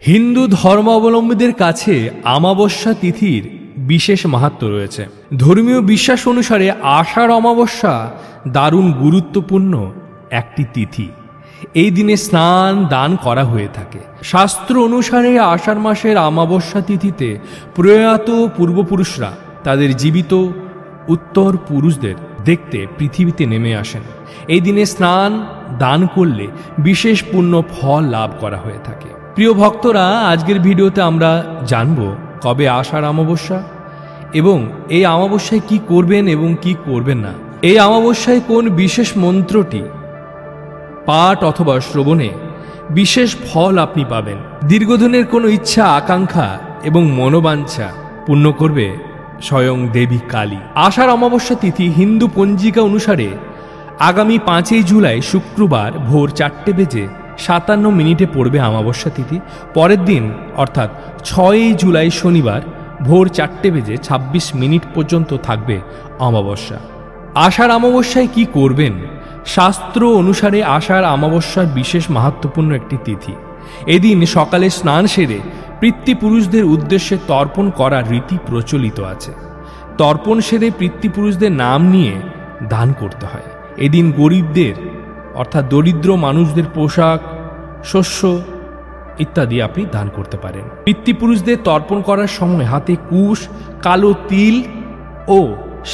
হিন্দু ধর্মাবলম্বীদের কাছে অমাবস্যা তিথির বিশেষ মাহাত্ম্য রয়েছে। ধর্মীয় বিশ্বাস অনুসারে আষাঢ় অমাবস্যা দারুণ গুরুত্বপূর্ণ একটি তিথি। এই দিনে স্নান দান করা হয়ে থাকে। শাস্ত্র অনুসারে আষাঢ় মাসের অমাবস্যা তিথিতে প্রয়াত পূর্বপুরুষরা তাদের জীবিত উত্তর পুরুষদের দেখতে পৃথিবীতে নেমে আসেন। এই দিনে স্নান দান করলে বিশেষ পুণ্য ফল লাভ করা হয়ে থাকে। প্রিয় ভক্তরা, আজকের ভিডিওতে আমরা জানব কবে আষাঢ় অমাবস্যা এবং এই অমাবস্যায় কি করবেন এবং কি করবেন না। এই অমাবস্যায় কোন বিশেষ মন্ত্রটি পাঠ অথবা শ্রবণে বিশেষ ফল আপনি পাবেন। দীর্ঘদিনের কোনো ইচ্ছা আকাঙ্ক্ষা এবং মনোবাঞ্ছা পূর্ণ করবে স্বয়ং দেবী কালী। আষাঢ় অমাবস্যা তিথি হিন্দু পঞ্জিকা অনুসারে আগামী 5 জুলাই শুক্রবার ভোর 4:57 পড়বে অমাবস্যা তিথি। পরের দিন অর্থাৎ 6 জুলাই শনিবার ভোর 4:26 পর্যন্ত থাকবে অমাবস্যা। আষাঢ় অমাবস্যায় কি করবেন? শাস্ত্র অনুসারে আষাঢ় অমাবস্যার বিশেষ মাহাত্ম্যপূর্ণ একটি তিথি। এদিন সকালে স্নান সেরে পিতৃপুরুষদের উদ্দেশ্যে তর্পণ করার রীতি প্রচলিত আছে। তর্পণ সেরে পিতৃপুরুষদের নাম নিয়ে দান করতে হয়। এদিন গরিবদের অর্থাৎ দরিদ্র মানুষদের পোশাক, শস্য ইত্যাদি আপনি দান করতে পারেন। পিতৃপুরুষদের তর্পণ করার সময় হাতে কুশ, কালো তিল ও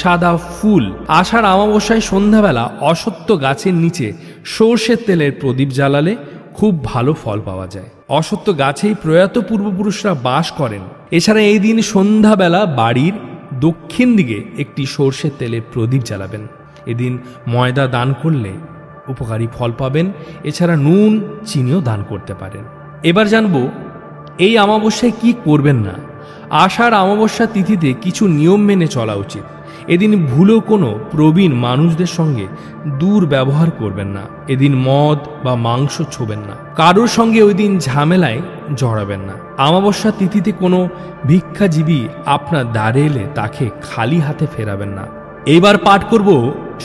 সাদা ফুল। আষাঢ় অমাবস্যায় সন্ধ্যাবেলা অশ্বত্থ গাছের নিচে সর্ষের তেলের প্রদীপ জ্বালালে খুব ভালো ফল পাওয়া যায়। অশ্বত্থ গাছেই প্রয়াত পূর্বপুরুষরা বাস করেন। এছাড়া এই দিন সন্ধ্যাবেলা বাড়ির দক্ষিণ দিকে একটি সর্ষের তেলের প্রদীপ জ্বালাবেন। এদিন ময়দা দান করলে উপকারী ফল পাবেন। এছাড়া নুন, চিনিও দান করতে পারেন। এবার জানব এই অমাবস্যায় কি করবেন না। আষাঢ় অমাবস্যা তিথিতে কিছু নিয়ম মেনে চলা উচিত। এদিন ভুলেও কোনো প্রবীণ মানুষদের সঙ্গে দুর্ব্যবহার করবেন না। এদিন মদ বা মাংস ছোবেন না। কারোর সঙ্গে ওই দিন ঝামেলায় জড়াবেন না। অমাবস্যা তিথিতে কোনো ভিক্ষাজীবী আপনার দ্বারে এলে তাকে খালি হাতে ফেরাবেন না। এবার পাঠ করব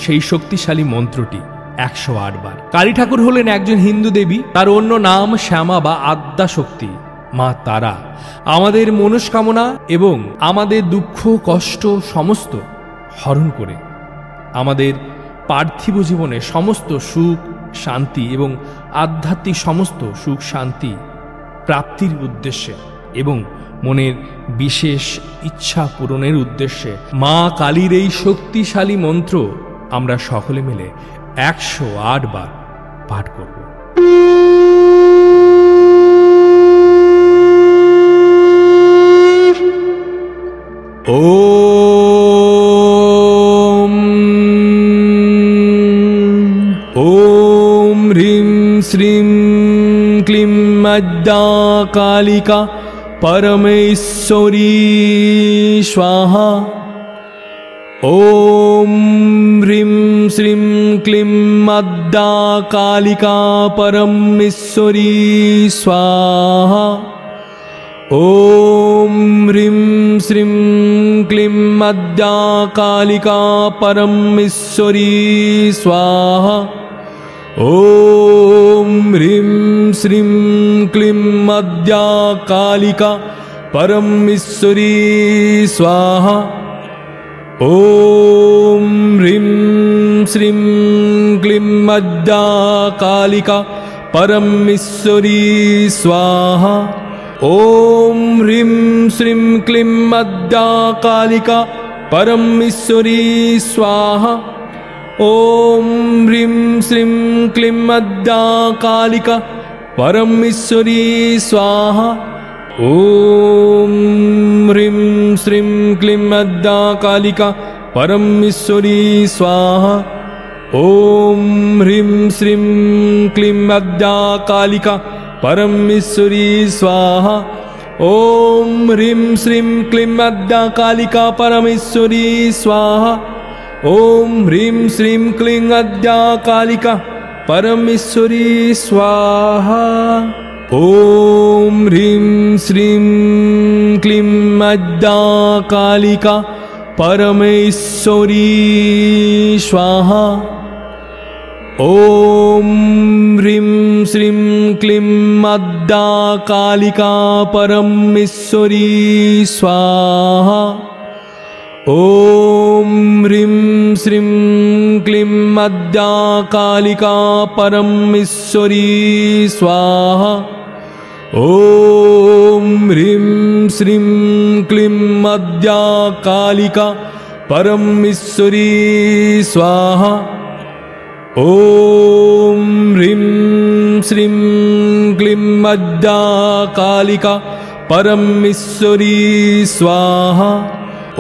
সেই শক্তিশালী মন্ত্রটি 108 বার। কালী ঠাকুর হলেন একজন হিন্দু দেবী। তার অন্য নাম শ্যামা বা আদ্যা শক্তি, মা তারা। আমাদের মনস্কামনা এবং আমাদের দুঃখ কষ্ট সমস্ত হরণ করে আমাদের পার্থিব জীবনে সমস্ত সুখ শান্তি এবং আধ্যাত্মিক সমস্ত সুখ শান্তি প্রাপ্তির উদ্দেশ্যে এবং মনের বিশেষ ইচ্ছা পূরণের উদ্দেশ্যে মা কালীর এই শক্তিশালী মন্ত্র আমরা সকলে মিলে 108 বার পাঠ করব। ওম হ্রিং শ্রীং ক্লিং আদ্যা কালিকা परमेश्वरी स्वाहा। ओम ह्रीं श्रीं क्लीं अद्या कालिका परमेश्वरी स्वाहा। ओम ह्रीं श्रीं क्लीं अद्या कालिका परमेश्वरी स्वाहा। ओम ह्रीं श्रीं क्लीं अद्या कालिका परमेश्वरी स्वाहा। ओम ह्रीं श्रीं क्लीं अद्या कालिका परमेश्वरी स्वाहा। ओम ह्रीं श्रीं क्लीं अद्या कालिका परमेश्वरी स्वाहा। ओम ह्रीं श्रीं क्लीं अद्या कालिका परमेश्वरी स्वाहा। ओम ह्रीं श्रीं क्लीं अद्या कालिका परमेश्वरी स्वाहा। ओम ह्रीं श्रीं क्लीं अद्या कालिका परमेश्वरी स्वाहा। ओम ह्रीं श्रीं क्लीं अद्या कालिका परमेश्वरी स्वाहा। ओम ह्रीं श्रीं क्लीं अद्या कालिका परमेश्वरी स्वाहा। ओम ह्रीं श्रीं क्लीं अद्या कालिका परमेश्वरी स्वाहा। ॐ ह्रीं श्रीं क्लीं अद्या कालिका परमेश्वरी स्वाहा। ॐ ह्रीं श्रीं क्लीं अद्या कालिका परमेश्वरी स्वाहा। ॐ ह्रीं श्रीं क्लीं अद्या कालिका परमेश्वरी स्वाहा। ॐ ह्रीं श्रीं क्लीं अद्या कालिका परमेश्वरी स्वाहा।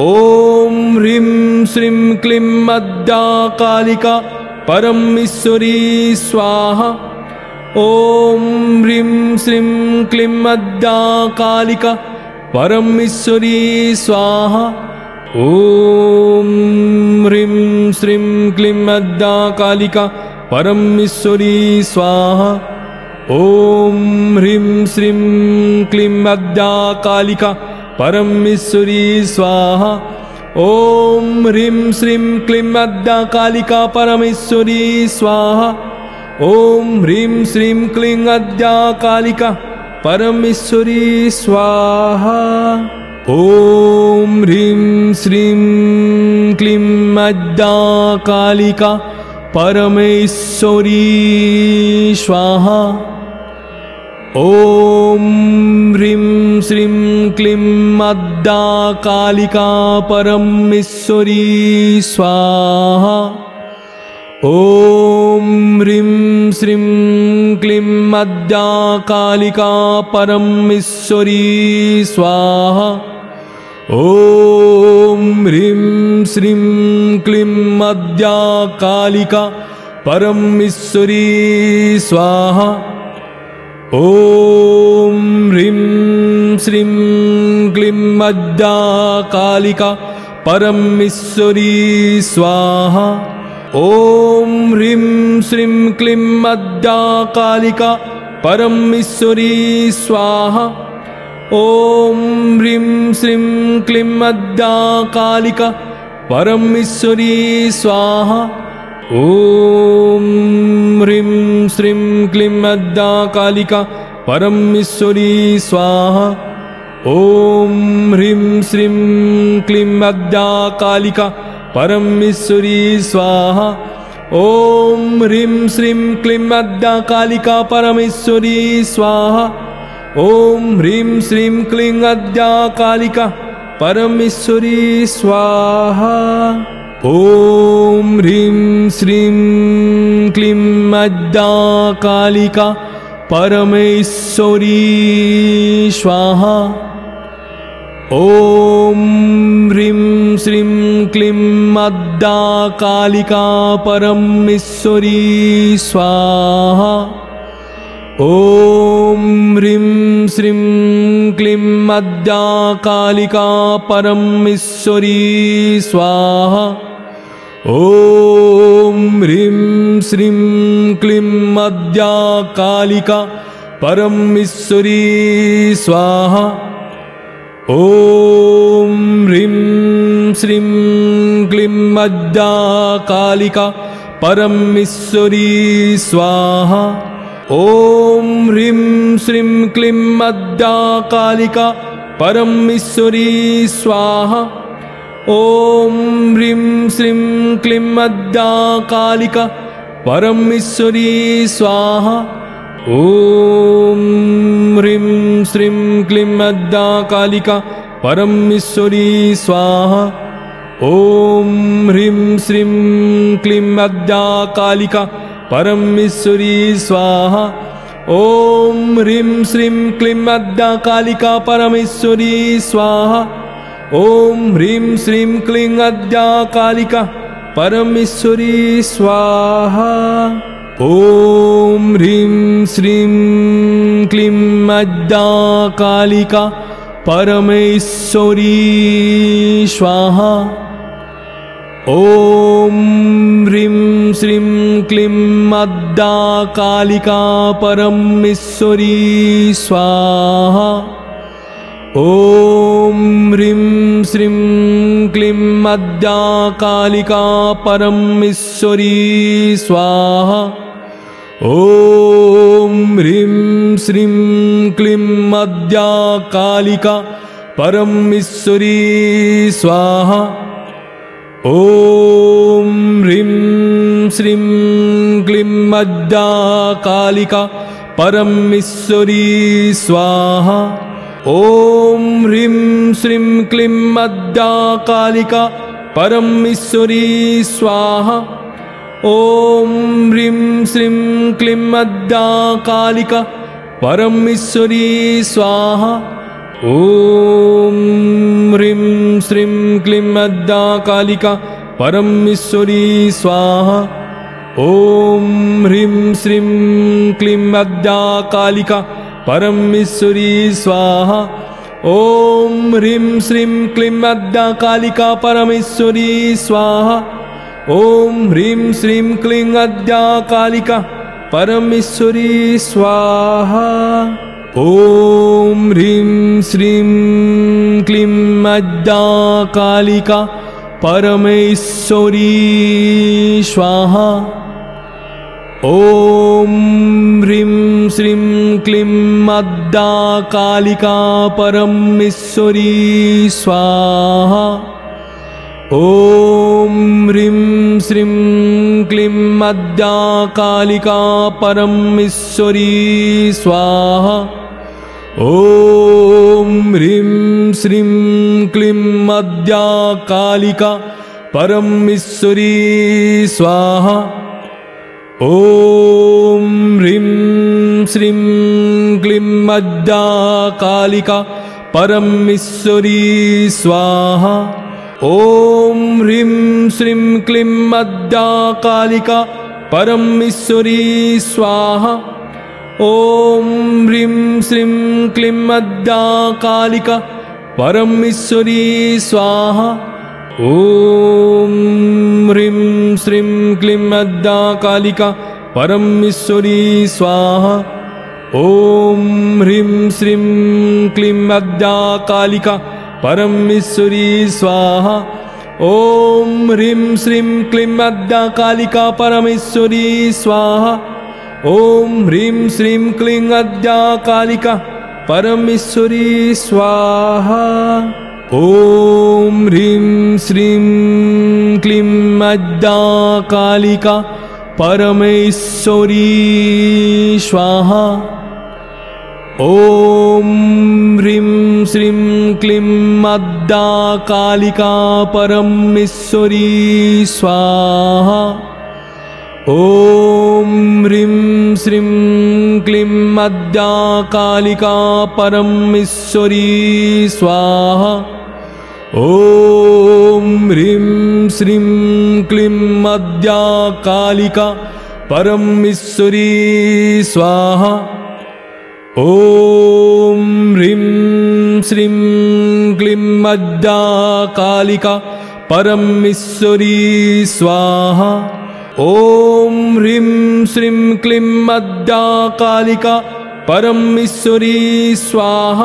ॐ ह्रीं श्रीं क्लीं अद्या कालिका परमेश्वरी स्वाहा। ॐ ह्रीं श्रीं क्लीं अद्या कालिका परमेश्वरी स्वाहा। ॐ ह्रीं श्रीं क्लीं अद्या कालिका परमेश्वरी स्वाहा। ॐ ह्रीं श्रीं क्लीं अद्या कालिका परमेश्वरी स्वाहा। ॐ ह्रीं श्रीं क्लीं अद्या कालिका परमेश्वरी स्वाहा। ॐ ह्रीं श्रीं क्लीं अद्या कालिका परमेश्वरी स्वाहा। ॐ ह्रीं श्रीं क्लीं अद्या कालिका परमेश्वरी स्वाहा। ॐ ह्रीं श्रीं क्लीं अद्या कालिका परमेश्वरी स्वाहा। ॐ ह्रीं श्रीं क्लीं अद्या कालिका परमेश्वरी स्वाहा। ॐ ह्रीं श्रीं क्लीं अद्या कालिका परमेश्वरी स्वाहा। ॐ ह्रीं श्रीं क्लीं अद्या कालिका परमेश्वरी स्वाहा। ॐ ह्रीं श्रीं क्लीं अद्या कालिका परमेश्वरी स्वाहा। ॐ ह्रीं श्रीं क्लीं अद्या कालिका परमेश्वरी स्वाहा। ॐ ह्रीं श्रीं क्लीं अद्या कालिका परमेश्वरी स्वाहा। ॐ ह्रीं श्रीं क्लीं अद्या कालिका परमेश्वरी स्वाहा। ॐ ह्रीं श्रीं क्लीं अद्या कालिका परमेश्वरी स्वाहा। ॐ ह्रीं श्रीं क्लीं अद्या कालिका परमेश्वरी स्वाहा। ॐ ह्रीं श्रीं क्लीं अद्या कालिका परमेश्वरी स्वाहा। ॐ ह्रीं श्रीं क्लीं अद्या कालिका परमेश्वरी स्वाहा। ॐ ह्रीं श्रीं क्लीं अद्या कालिका परमेश्वरी स्वाहा। ॐ ह्रीं श्रीं क्लीं अद्या कालिका परमेश्वरी स्वाहा। ॐ ह्रीं श्रीं क्लीं अद्या कालिका परमेश्वरी स्वाहा। ॐ ह्रीं श्रीं क्लीं अद्या कालिका परमेश्वरी स्वाहा। ॐ ह्रीं श्रीं क्लीं अद्या कालिका परमेश्वरी स्वाहा। ॐ ह्रीं श्रीं क्लीं अद्या कालिका परमेश्वरी स्वाहा। ॐ ह्रीं श्रीं क्लीं अद्या कालिका परमेश्वरी स्वाहा। ॐ ह्रीं श्रीं क्लीं अद्या कालिका परमेश्वरी स्वाहा। ॐ ह्रीं श्रीं क्लीं अद्या कालिका परमेश्वरी स्वाहा। ॐ ह्रीं श्रीं क्लीं अद्या कालिका परमेश्वरी स्वाहा। ॐ ह्रीं श्रीं क्लीं अद्या कालिका परमेश्वरी स्वाहा। ॐ ह्रीं श्रीं क्लीं अद्या कालिका परमेश्वरी स्वाहा। ॐ ह्रीं श्रीं क्लीं अद्या कालिका परमेश्वरी स्वाहा। ॐ ह्रीं श्रीं क्लीं अद्या कालिका परमेश्वरी स्वाहा। ॐ ह्रीं श्रीं क्लीं अद्या कालिका परमेश्वरी स्वाहा। ॐ ह्रीं श्रीं क्लीं अद्या कालिका परमेश्वरी स्वाहा। ॐ ह्रीं श्रीं क्लीं अद्या कालिका परमेश्वरी स्वाहा। ॐ ह्रीं श्रीं क्लीं अद्या कालिका परमेश्वरी स्वाहा। ॐ ह्रीं श्रीं क्लीं अद्या कालिका परमेश्वरी स्वाहा। ॐ ह्रीं श्रीं क्लीं अद्या कालिका परमेश्वरी स्वाहा। ॐ ह्रीं श्रीं क्लीं अद्या कालिका परमेश्वरी स्वाहा। ॐ ह्रीं श्रीं क्लीं अद्या कालिका परमेश्वरी स्वाहा। ॐ ह्रीं श्रीं क्लीं अद्या कालिका परमेश्वरी स्वाहा। ॐ ह्रीं श्रीं क्लीं अद्या कालिका परमेश्वरी स्वाहा। ॐ ह्रीं श्रीं क्लीं अद्या कालिका परमेश्वरी स्वाहा। ॐ ह्रीं श्रीं क्लीं अद्या कालिका परमेश्वरी स्वाहा। ॐ ह्रीं श्रीं क्लीं अद्या कालिका परमेश्वरी स्वाहा। ॐ ह्रीं श्रीं क्लीं अद्या कालिका परमेश्वरी स्वाहा। ॐ ह्रीं श्रीं क्लीं अद्या कालिका परमेश्वरी स्वाहा। ॐ ह्रीं श्रीं क्लीं अद्या कालिका परमेश्वरी स्वाहा। ॐ ह्रीं श्रीं क्लीं अद्या कालिका परमेश्वरी स्वाहा। ॐ ह्रीं श्रीं क्लीं अद्या कालिका परमेश्वरी स्वाहा। ॐ ह्रीं श्रीं क्लीं अद्या कालिका परमेश्वरी स्वाहा। ॐ ह्रीं श्रीं क्लीं अद्या कालिका परमेश्वरी स्वाहा। ॐ ह्रीं श्रीं क्लीं अद्या कालिका परमेश्वरी स्वाहा। ॐ ह्रीं श्रीं क्लीं अद्या कालिका परमेश्वरी स्वाहा। ॐ ह्रीं श्रीं क्लीं अद्या कालिका परमेश्वरी स्वाहा।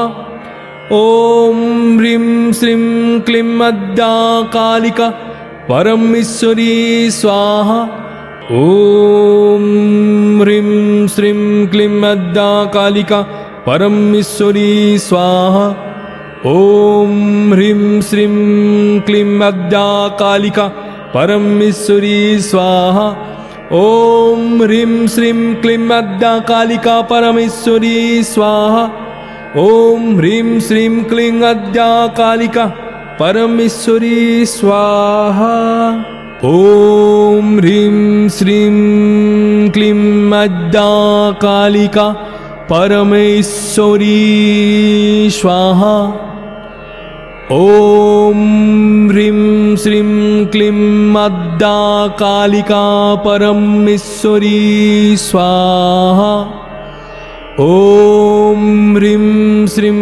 ॐ ह्रीं श्रीं क्लीं अद्या कालिका परमेश्वरी स्वाहा। ॐ ह्रीं श्रीं क्लीं अद्या कालिका परमेश्वरी स्वाहा। ॐ ह्रीं श्रीं क्लीं अद्या कालिका परमेश्वरी स्वाहा। ॐ ह्रीं श्रीं क्लीं अद्या कालिका परमेश्वरी स्वाहा। ॐ ह्रीं श्रीं क्लीं अद्या कालिका परमेश्वरी स्वाहा। ॐ ह्रीं श्रीं क्लीं अद्या कालिका परमेश्वरी स्वाहा। ॐ ह्रीं श्रीं क्लीं अद्या कालिका परमेश्वरी स्वाहा। ॐ ह्रीं श्रीं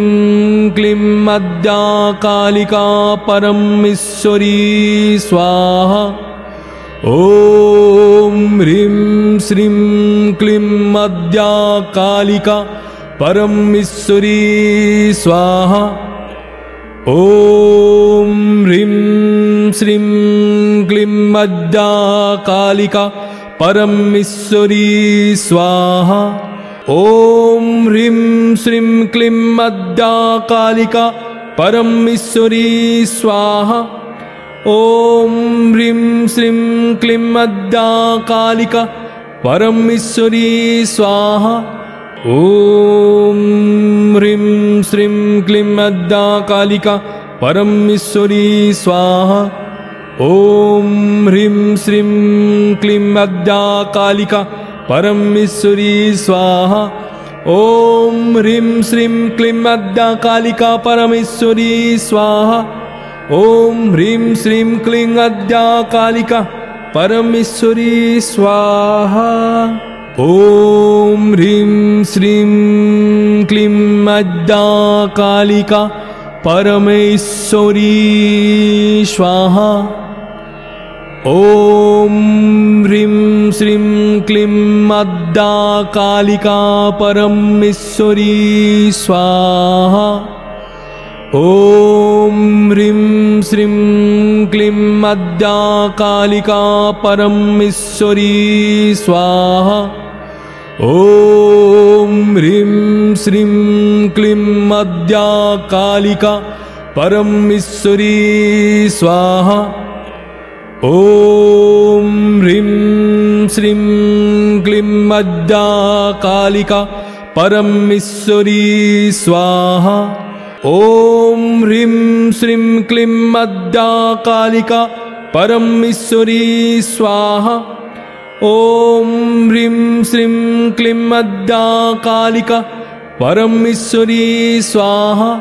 क्लीं अद्या कालिका परमेश्वरी स्वाहा। ॐ ह्रीं श्रीं क्लीं अद्या कालिका परमेश्वरी स्वाहा। ॐ ह्रीं श्रीं क्लीं अद्या कालिका परमेश्वरी स्वाहा। ॐ ह्रीं श्रीं क्लीं अद्या कालिका परमेश्वरी स्वाहा। ॐ ह्रीं श्रीं क्लीं अद्या कालिका परमेश्वरी स्वाहा। ॐ ह्रीं श्रीं क्लीं अद्या कालिका परमेश्वरी स्वाहा। ॐ ह्रीं श्रीं क्लीं अद्या कालिका परमेश्वरी स्वाहा। ॐ ह्रीं श्रीं क्लीं अद्या कालिका परमेश्वरी स्वाहा। ॐ ह्रीं श्रीं क्लीं अद्या कालिका परमेश्वरी स्वाहा। ॐ ह्रीं श्रीं क्लीं अद्या कालिका परमेश्वरी स्वाहा। ॐ ह्रीं श्रीं क्लीं अद्या कालिका परमेश्वरी स्वाहा। ॐ ह्रीं श्रीं क्लीं अद्या कालिका परमेश्वरी स्वाहा। ॐ ह्रीं श्रीं क्लीं अद्या कालिका परमेश्वरी स्वाहा। ॐ ह्रीं श्रीं क्लीं अद्या कालिका परमेश्वरी स्वाहा। ॐ ह्रीं श्रीं क्लीं अद्या कालिका परमेश्वरी स्वाहा। ॐ ह्रीं श्रीं क्लीं अद्या कालिका परमेश्वरी स्वाहा।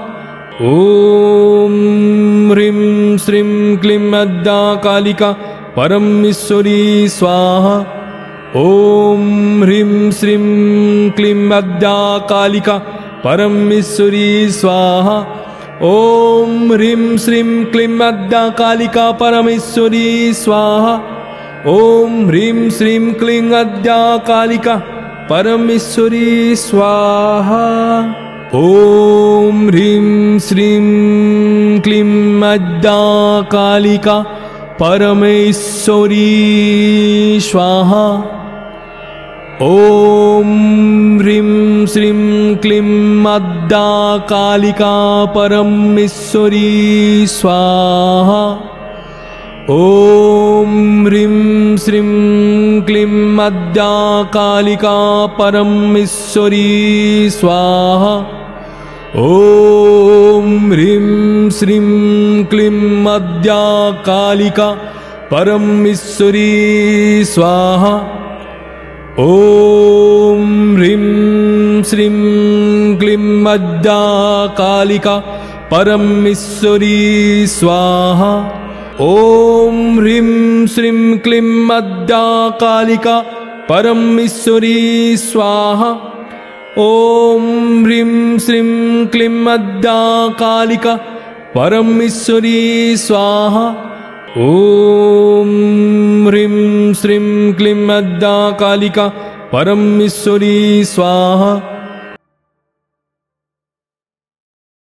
ॐ ह्रीं श्रीं क्लीं अद्या कालिका परमेश्वरी स्वाहा। ॐ ह्रीं श्रीं क्लीं अद्या कालिका परमेश्वरी स्वाहा। ॐ ह्रीं श्रीं क्लीं अद्या कालिका परमेश्वरी स्वाहा। ॐ ह्रीं श्रीं क्लीं अद्या कालिका परमेश्वरी स्वाहा। ॐ ह्रीं श्रीं क्लीं अद्या कालिका परमेश्वरी स्वाहा। ॐ ह्रीं श्रीं क्लीं अद्या कालिका परमेश्वरी स्वाहा। ॐ ह्रीं श्रीं क्लीं अद्या कालिका परमेश्वरी स्वाहा। ॐ ह्रीं श्रीं क्लीं अद्या कालिका परमेश्वरी स्वाहा। ॐ ह्रीं श्रीं क्लीं अद्या कालिका परमेश्वरी स्वाहा। ॐ ह्रीं श्रीं क्लीं अद्या कालिका परमेश्वरी स्वाहा। ॐ ह्रीं श्रीं क्लीं अद्या कालिका परमेश्वरी स्वाहा। ॐ ह्रीं श्रीं क्लीं अद्या कालिका परमेश्वरी स्वाहा।